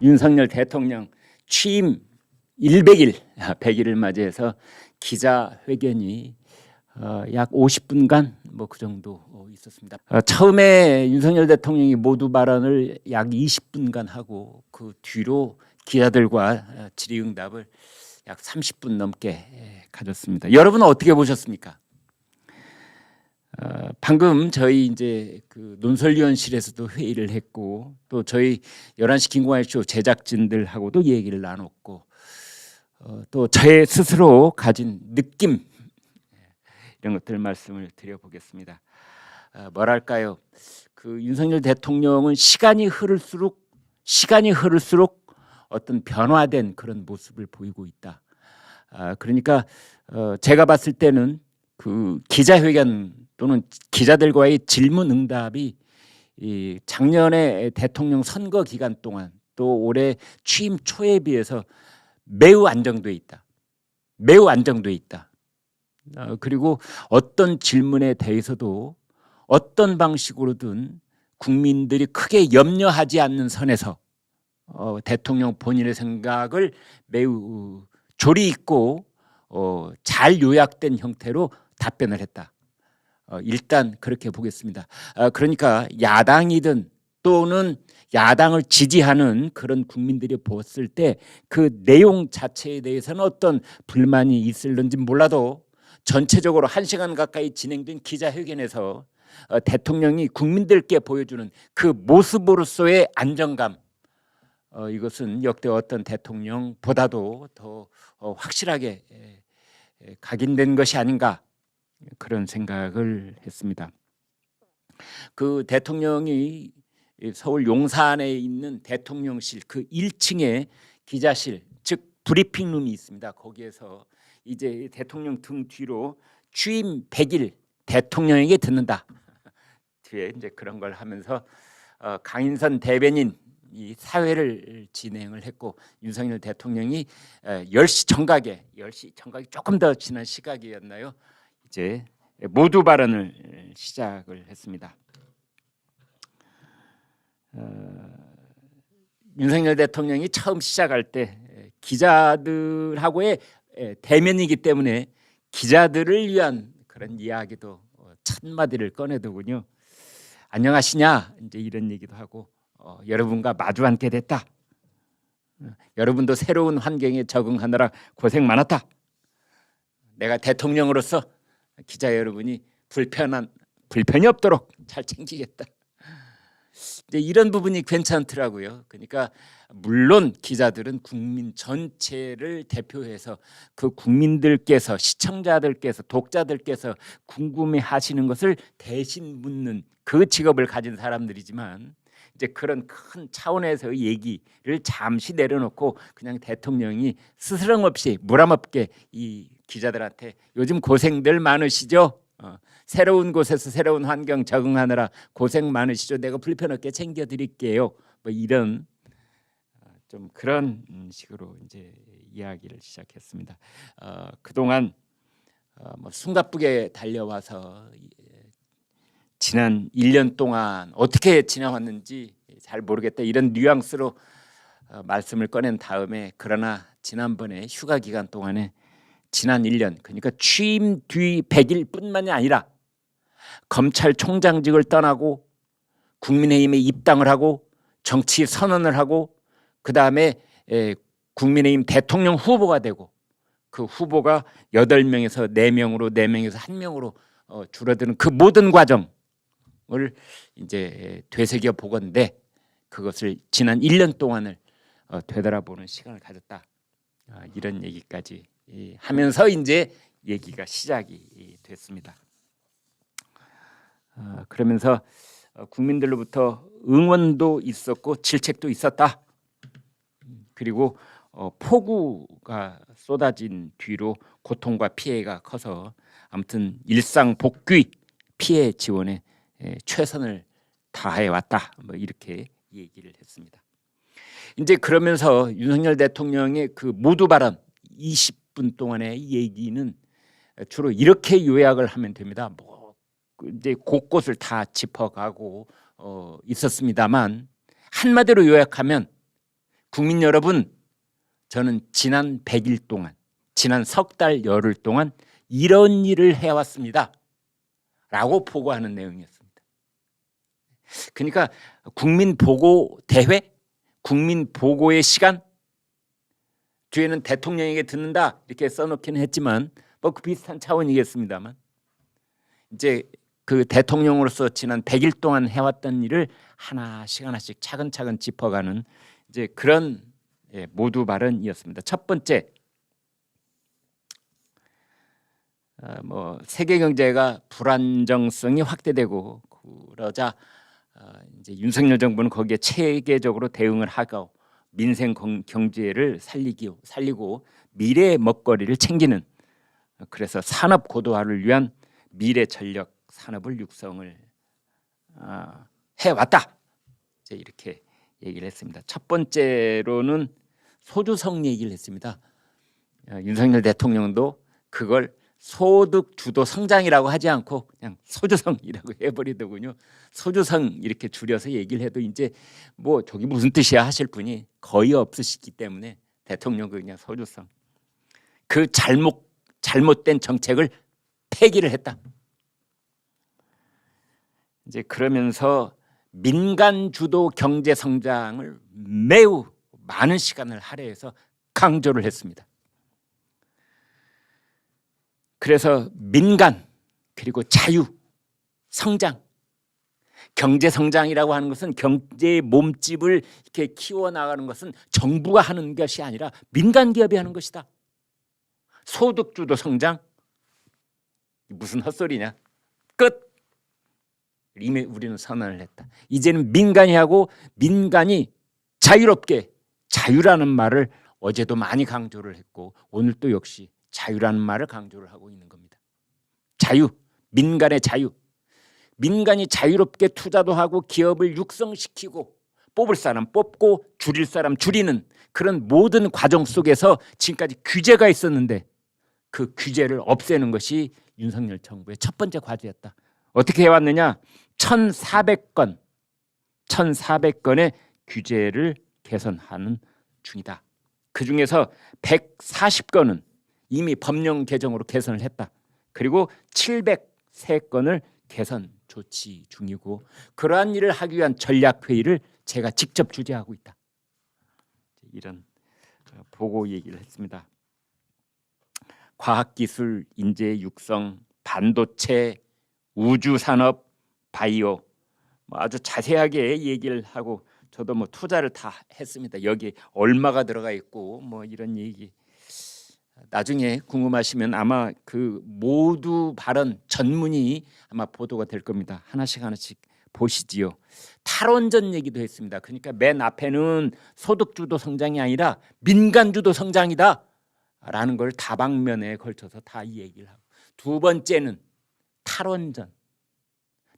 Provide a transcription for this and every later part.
윤석열 대통령 취임 100일을 맞이해서 기자회견이 약 50분간 그 정도 있었습니다. 처음에 윤석열 대통령이 모두 발언을 약 20분간 하고 그 뒤로 기자들과 질의응답을 약 30분 넘게 가졌습니다. 여러분은 어떻게 보셨습니까? 방금 저희 이제 그 논설위원실에서도 회의를 했고 또 저희 11시 김광일쇼 제작진들하고도 얘기를 나눴고 또 제 스스로 가진 느낌 이런 것들 말씀을 드려보겠습니다. 뭐랄까요? 그 윤석열 대통령은 시간이 흐를수록 어떤 변화된 그런 모습을 보이고 있다. 그러니까 제가 봤을 때는 그 기자회견 또는 기자들과의 질문 응답이 이 작년에 대통령 선거 기간 동안 또 올해 취임 초에 비해서 매우 안정돼 있다. 그리고 어떤 질문에 대해서도 어떤 방식으로든 국민들이 크게 염려하지 않는 선에서 대통령 본인의 생각을 매우 조리 있고 잘 요약된 형태로 답변을 했다. 일단 그렇게 보겠습니다. 그러니까 야당이든 또는 야당을 지지하는 그런 국민들이 보았을 때 그 내용 자체에 대해서는 어떤 불만이 있을는지 몰라도 전체적으로 1시간 가까이 진행된 기자회견에서 대통령이 국민들께 보여주는 그 모습으로서의 안정감, 이것은 역대 어떤 대통령보다도 더 확실하게 각인된 것이 아닌가 그런 생각을 했습니다. 그 대통령이 서울 용산에 있는 대통령실 그 1층에 기자실 즉 브리핑룸이 있습니다. 거기에서 이제 대통령 등 뒤로 취임 100일 대통령에게 듣는다. 뒤에 이제 그런 걸 하면서 강인선 대변인 이 사회를 진행을 했고 윤석열 대통령이 10시 정각에 조금 더 지난 시각이었나요? 이제 모두 발언을 시작을 했습니다. 윤석열 대통령이 처음 시작할 때 기자들하고의 대면이기 때문에 기자들을 위한 그런 이야기도 첫 마디를 꺼내더군요. 안녕하시냐 이제 이런 얘기도 하고 여러분과 마주 앉게 됐다. 여러분도 새로운 환경에 적응하느라 고생 많았다. 내가 대통령으로서 기자 여러분이 불편이 없도록 잘 챙기겠다. 이제 이런 부분이 괜찮더라고요. 그러니까 물론 기자들은 국민 전체를 대표해서 그 국민들께서 시청자들께서 독자들께서 궁금해하시는 것을 대신 묻는 그 직업을 가진 사람들이지만 이제 그런 큰 차원에서의 얘기를 잠시 내려놓고 그냥 대통령이 스스럼 없이 무람없게 이 기자들한테 요즘 고생들 많으시죠? 새로운 곳에서 새로운 환경 적응하느라 고생 많으시죠? 내가 불편 없게 챙겨드릴게요. 뭐 이런 좀 그런 식으로 이제 이야기를 시작했습니다. 그동안 숨가쁘게 달려와서 지난 1년 동안 어떻게 지나왔는지 잘 모르겠다 이런 뉘앙스로 말씀을 꺼낸 다음에 그러나 지난번에 휴가 기간 동안에 지난 1년 그러니까 취임 뒤 100일뿐만이 아니라 검찰총장직을 떠나고 국민의힘에 입당을 하고 정치 선언을 하고 그다음에 국민의힘 대통령 후보가 되고 그 후보가 8명에서 4명으로 4명에서 1명으로 줄어드는 그 모든 과정을 이제 되새겨 보건데 그것을 지난 1년 동안을 되돌아보는 시간을 가졌다. 이런 얘기까지 하면서 이제 얘기가 시작이 됐습니다. 그러면서 국민들로부터 응원도 있었고 질책도 있었다. 그리고 폭우가 쏟아진 뒤로 고통과 피해가 커서 아무튼 일상 복귀 피해 지원에 최선을 다해 왔다. 뭐 이렇게 얘기를 했습니다. 이제 그러면서 윤석열 대통령의 그 모두 발언 20분 동안의 얘기는 주로 이렇게 요약을 하면 됩니다. 이제 곳곳을 다 짚어가고 있었습니다만 한마디로 요약하면 국민 여러분, 저는 지난 100일 동안, 지난 석 달 열흘 동안 이런 일을 해왔습니다 라고 보고하는 내용이었습니다. 그러니까 국민 보고 대회, 국민 보고의 시간, 뒤에는 대통령에게 듣는다 이렇게 써놓기는 했지만 뭐 그 비슷한 차원이겠습니다만, 이제 그 대통령으로서 지난 100일 동안 해왔던 일을 하나씩 하나씩 차근차근 짚어가는 이제 그런 모두 발언이었습니다. 첫 번째, 뭐 세계 경제가 불안정성이 확대되고 그러자 이제 윤석열 정부는 거기에 체계적으로 대응을 하고 민생 경제를 살리고 미래의 먹거리를 챙기는, 그래서 산업 고도화를 위한 미래 전력 산업을 육성을 해왔다. 이제 이렇게 얘기를 했습니다. 첫 번째로는 소주성 얘기를 했습니다. 윤석열 대통령도 그걸 소득 주도 성장이라고 하지 않고 그냥 소주성이라고 해버리더군요. 소주성 이렇게 줄여서 얘기를 해도 이제 뭐 저기 무슨 뜻이야 하실 분이 거의 없으시기 때문에 대통령은 그냥 소주성. 그 잘못된 정책을 폐기를 했다. 이제 그러면서 민간 주도 경제 성장을 매우 많은 시간을 할애해서 강조를 했습니다. 그래서 민간 그리고 자유 성장, 경제 성장이라고 하는 것은 경제의 몸집을 이렇게 키워나가는 것은 정부가 하는 것이 아니라 민간 기업이 하는 것이다. 소득 주도 성장 무슨 헛소리냐. 끝. 이미 우리는 선언을 했다. 이제는 민간이 하고 민간이 자유롭게, 자유라는 말을 어제도 많이 강조를 했고 오늘 또 역시 자유라는 말을 강조를 하고 있는 겁니다. 자유, 민간의 자유. 민간이 자유롭게 투자도 하고 기업을 육성시키고 뽑을 사람 뽑고 줄일 사람 줄이는 그런 모든 과정 속에서 지금까지 규제가 있었는데 그 규제를 없애는 것이 윤석열 정부의 첫 번째 과제였다. 어떻게 해왔느냐? 1,400건의 규제를 개선하는 중이다. 그중에서 140건은 이미 법령 개정으로 개선을 했다. 그리고 703건을 개선 조치 중이고 그러한 일을 하기 위한 전략회의를 제가 직접 주재하고 있다. 이런 보고 얘기를 했습니다. 과학기술, 인재 육성, 반도체, 우주산업, 바이오 아주 자세하게 얘기를 하고 저도 뭐 투자를 다 했습니다. 여기 얼마가 들어가 있고 뭐 이런 얘기 나중에 궁금하시면 아마 그 모두 발언 전문이 아마 보도가 될 겁니다. 하나씩 보시지요. 탈원전 얘기도 했습니다. 그러니까 맨 앞에는 소득주도 성장이 아니라 민간주도 성장이다 라는 걸 다방면에 걸쳐서 다 이 얘기를 하고, 두 번째는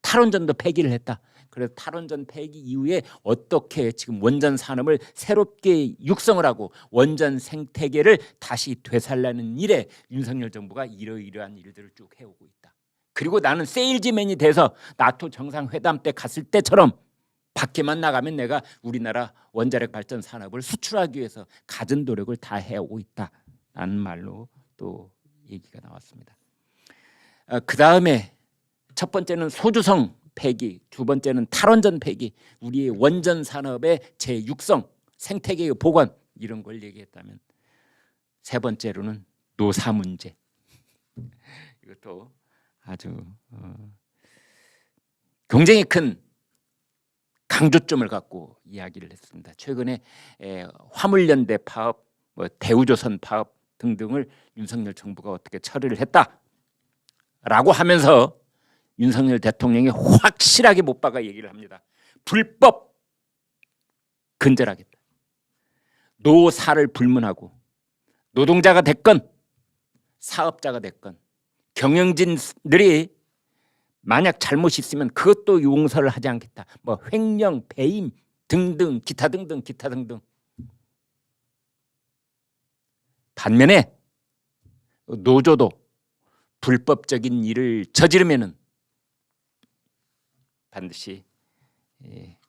탈원전도 폐기를 했다. 그래서 탈원전 폐기 이후에 어떻게 지금 원전 산업을 새롭게 육성을 하고 원전 생태계를 다시 되살라는 일에 윤석열 정부가 이러이러한 일들을 쭉 해오고 있다. 그리고 나는 세일즈맨이 돼서 나토 정상회담 때 갔을 때처럼 밖에만 나가면 내가 우리나라 원자력 발전 산업을 수출하기 위해서 갖은 노력을 다 해오고 있다라는 말로 또 얘기가 나왔습니다. 그 다음에 첫 번째는 소주성 폐기, 두 번째는 탈원전 폐기, 우리의 원전 산업의 재육성, 생태계의 복원 이런 걸 얘기했다면 세 번째로는 노사 문제. 이것도 아주 굉장히 큰 강조점을 갖고 이야기를 했습니다. 최근에 화물연대 파업, 대우조선 파업 등등을 윤석열 정부가 어떻게 처리를 했다라고 하면서 윤석열 대통령이 확실하게 못 박아 얘기를 합니다. 불법 근절하겠다. 노사를 불문하고 노동자가 됐건 사업자가 됐건 경영진들이 만약 잘못이 있으면 그것도 용서를 하지 않겠다. 뭐 횡령, 배임 등등 기타 등등. 반면에 노조도 불법적인 일을 저지르면은 반드시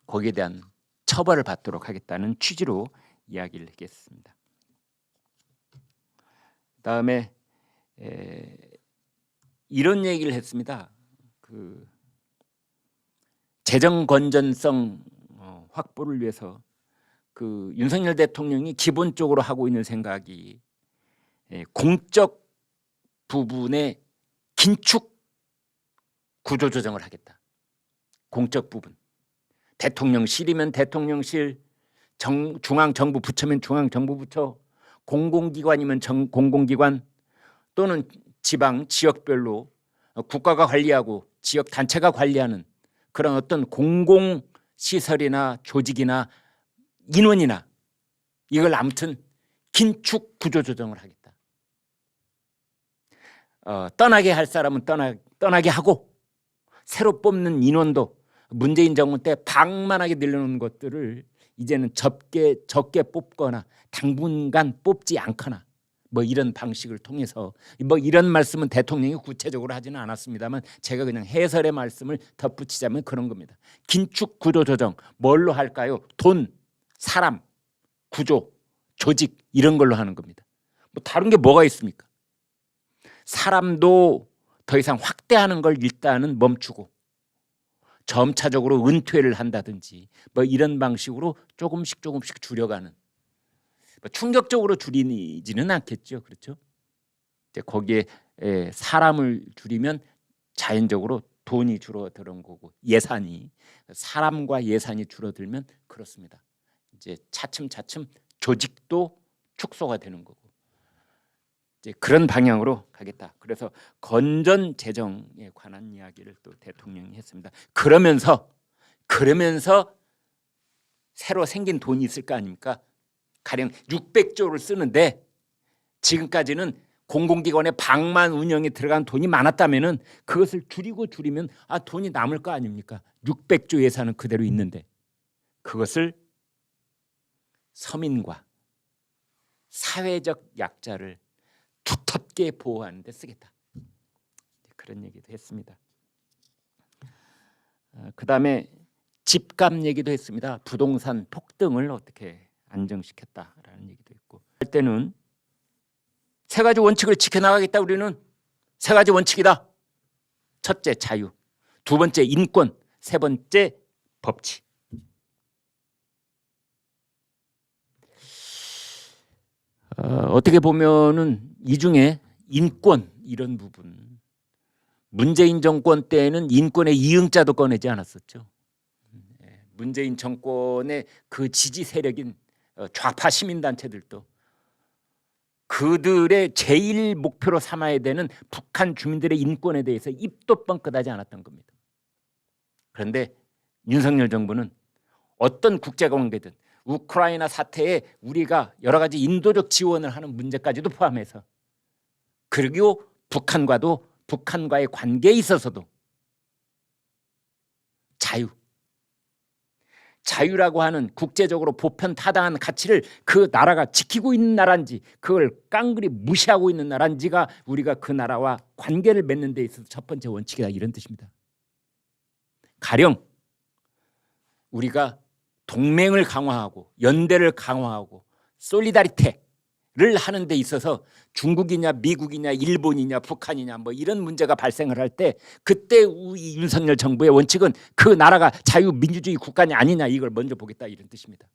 거기에 대한 처벌을 받도록 하겠다는 취지로 이야기를 하겠습니다. 그다음에 이런 얘기를 했습니다. 그 재정 건전성 확보를 위해서 그 윤석열 대통령이 기본적으로 하고 있는 생각이 공적 부분의 긴축 구조 조정을 하겠다. 공적 부분. 대통령실이면 대통령실, 중앙정부 부처면 중앙정부부처, 공공기관이면 공공기관 또는 지방 지역별로 국가가 관리하고 지역 단체가 관리하는 그런 어떤 공공시설이나 조직이나 인원이나 이걸 아무튼 긴축 구조 조정을 하겠다. 떠나게 할 사람은 떠나게 하고 새로 뽑는 인원도 문재인 정부 때 방만하게 늘려놓은 것들을 이제는 적게 뽑거나 당분간 뽑지 않거나 뭐 이런 방식을 통해서 뭐 이런 말씀은 대통령이 구체적으로 하지는 않았습니다만 제가 그냥 해설의 말씀을 덧붙이자면 그런 겁니다. 긴축 구조 조정 뭘로 할까요? 돈, 사람, 구조, 조직 이런 걸로 하는 겁니다. 뭐 다른 게 뭐가 있습니까? 사람도 더 이상 확대하는 걸 일단은 멈추고 점차적으로 은퇴를 한다든지 뭐 이런 방식으로 조금씩 줄여가는, 뭐 충격적으로 줄이지는 않겠죠. 그렇죠? 이제 거기에 사람을 줄이면 자연적으로 돈이 줄어드는 거고 예산이 사람과 예산이 줄어들면 그렇습니다. 이제 차츰 조직도 축소가 되는 거고 이제 그런 방향으로 가겠다. 그래서 건전 재정에 관한 이야기를 또 대통령이 했습니다. 그러면서 새로 생긴 돈이 있을 거 아닙니까? 가령 600조를 쓰는데 지금까지는 공공기관의 방만 운영에 들어간 돈이 많았다면은 그것을 줄이면 돈이 남을 거 아닙니까? 600조 예산은 그대로 있는데 그것을 서민과 사회적 약자를 두텁게 보호하는 데 쓰겠다. 그런 얘기도 했습니다. 그다음에 집값 얘기도 했습니다. 부동산 폭등을 어떻게 안정시켰다라는 얘기도 있고 할 때는 세 가지 원칙을 지켜나가겠다. 우리는 세 가지 원칙이다. 첫째 자유, 두 번째 인권, 세 번째 법치. 어떻게 보면은 이 중에 인권 이런 부분 문재인 정권 때는 인권의 이응자도 꺼내지 않았었죠. 문재인 정권의 그 지지 세력인 좌파 시민단체들도 그들의 제일 목표로 삼아야 되는 북한 주민들의 인권에 대해서 입도 뻥끗하지 않았던 겁니다. 그런데 윤석열 정부는 어떤 국제관계든 우크라이나 사태에 우리가 여러 가지 인도적 지원을 하는 문제까지도 포함해서 그리고 북한과의 관계에 있어서도 자유라고 하는 국제적으로 보편타당한 가치를 그 나라가 지키고 있는 나라인지 그걸 깡그리 무시하고 있는 나라인지가 우리가 그 나라와 관계를 맺는 데 있어서 첫 번째 원칙이다 이런 뜻입니다. 가령 우리가 동맹을 강화하고 연대를 강화하고 솔리다리테를 하는 데 있어서 중국이냐 미국이냐 일본이냐 북한이냐 뭐 이런 문제가 발생을 할 때 그때 우리 윤석열 정부의 원칙은 그 나라가 자유민주주의 국가냐 아니냐 이걸 먼저 보겠다 이런 뜻입니다.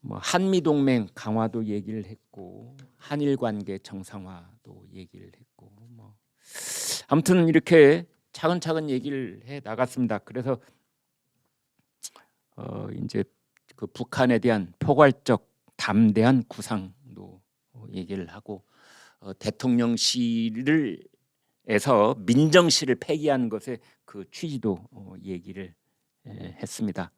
뭐 한미동맹 강화도 얘기를 했고 한일 관계 정상화도 얘기를 했고 뭐 아무튼 이렇게 차근차근 얘기를 해 나갔습니다. 그래서 이제 그 북한에 대한 포괄적 담대한 구상도 얘기를 하고 대통령실에서 민정실을 폐기한 것의 그 취지도 얘기를 했습니다.